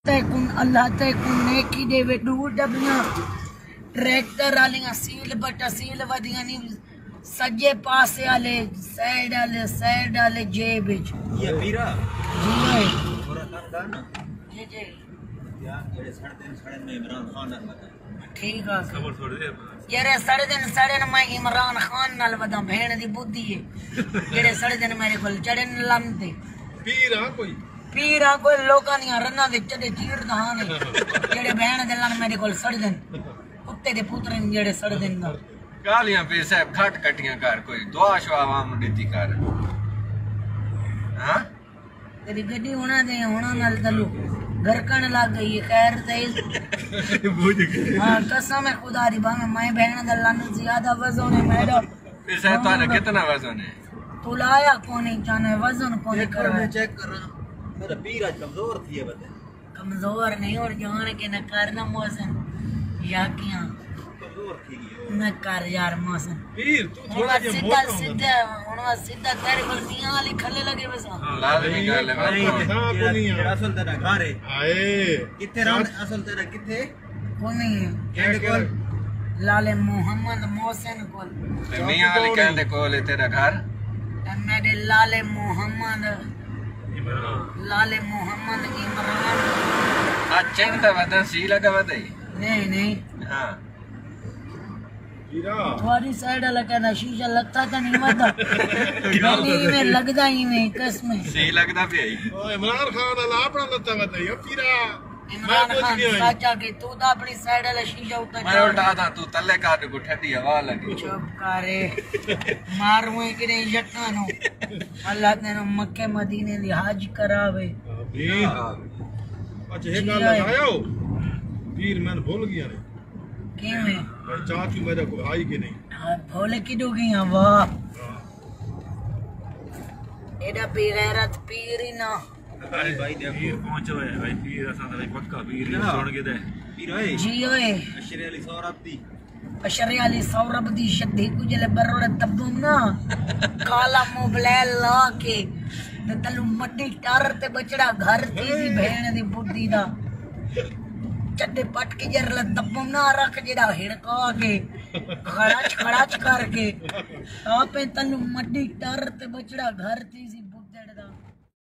तैकुन अल्लाह तैकुन नेकी देवे दूर डबियां ट्रैक्टर वालियां सील बटा सील वदियां नी सज्जे पासे वाले साइड वाले जेब विच ये पीरा जी भाई पूरा खानदान जी जी या जेड़े सड़े में इमरान खान नाल वदा ठीक है खबर छोड़ दे जेरे सड़े दिन मैं इमरान खान नाल वदा भेण दी बुद्धि है जेड़े सड़े दिन मेरे कोल चढ़े लमते पीरा कोई लोकां दी रन्ना दे चढ़े चीड़ दहान जेड़े भेण दे लन मेरे कोल सड़ दिन कुत्ते दे पुत्र जेड़े सड़ दिन दा गालियां पे साहब घट कटियां कर कोई दुआ शवा आवाम देती कर हां तेरी गड्डी होना दे होना नाल तलू गरकन लग गई खैर ते बुझ गई हां कसम है खुदा दी बामे मैं भेण दे लन ज्यादा वजन है मेरा पे साहब तारा कितना वजन है तू लाया कोनी जाने वजन कोनी कर मैं चेक कर रहा मेरा पीरा कमजोर थी है बता कमजोर नहीं और जान के न करना मौसम या किया कमजोर थी न कर यार मौसम पीर तू थोड़ा जे सीधा सीधा तेरे को मियां वाली खले लगे बस लाजमी गल है जेड़ा असल तेरा घर है हाए किथे रहन असल तेरा किथे कोनी केड़े कोल लाले मोहम्मद मोहसिन कोल मियां वाली कहंदे कोल तेरा घर मेरे लाले मोहम्मद इमरान अच्छा तो वदा सी लगा वदा नहीं हां पीरा थोड़ी साइड लगा ना शीशा लगता तो नहीं मत नहीं में लगदा ही में कसम सी लगदा पे ओ इमरान खान अल्लाह अपना लता बताइयो पीरा इमरान खान साचा के तू तो अपनी साइड वाला शीशा उतर मैं उल्टा था तू तल्ले काट को ठंडी हवा लगी चुप करे मारूं कि नहीं जट्टा नो अल्लाह ने मक्के मदीने दी हज करावे पीर अच्छा ये गल लगायो पीर मैं भूल गया रे किवें भाई चाचू मेरे को आई कि नहीं हां भोले की डोगियां वाह एडा बेगैरत पीर ही ना भाई देखो पहुंचो है भाई पीर असा भाई पक्का पीर सुन के दे पीर ओए जी ओए अशरे अली सौरभ दी शद्दी कुजले बरोड़ तब्बुम ना काला मोबलैल ला के ते तलू मड्डी टार ते बचड़ा घर थी दी भेण दी बुद्धि दा चड्डे पट के जरला तब्बुम ना रख जेड़ा हिड़का के खड़ाच करके आपे तलू मड्डी टार ते बचड़ा घर थी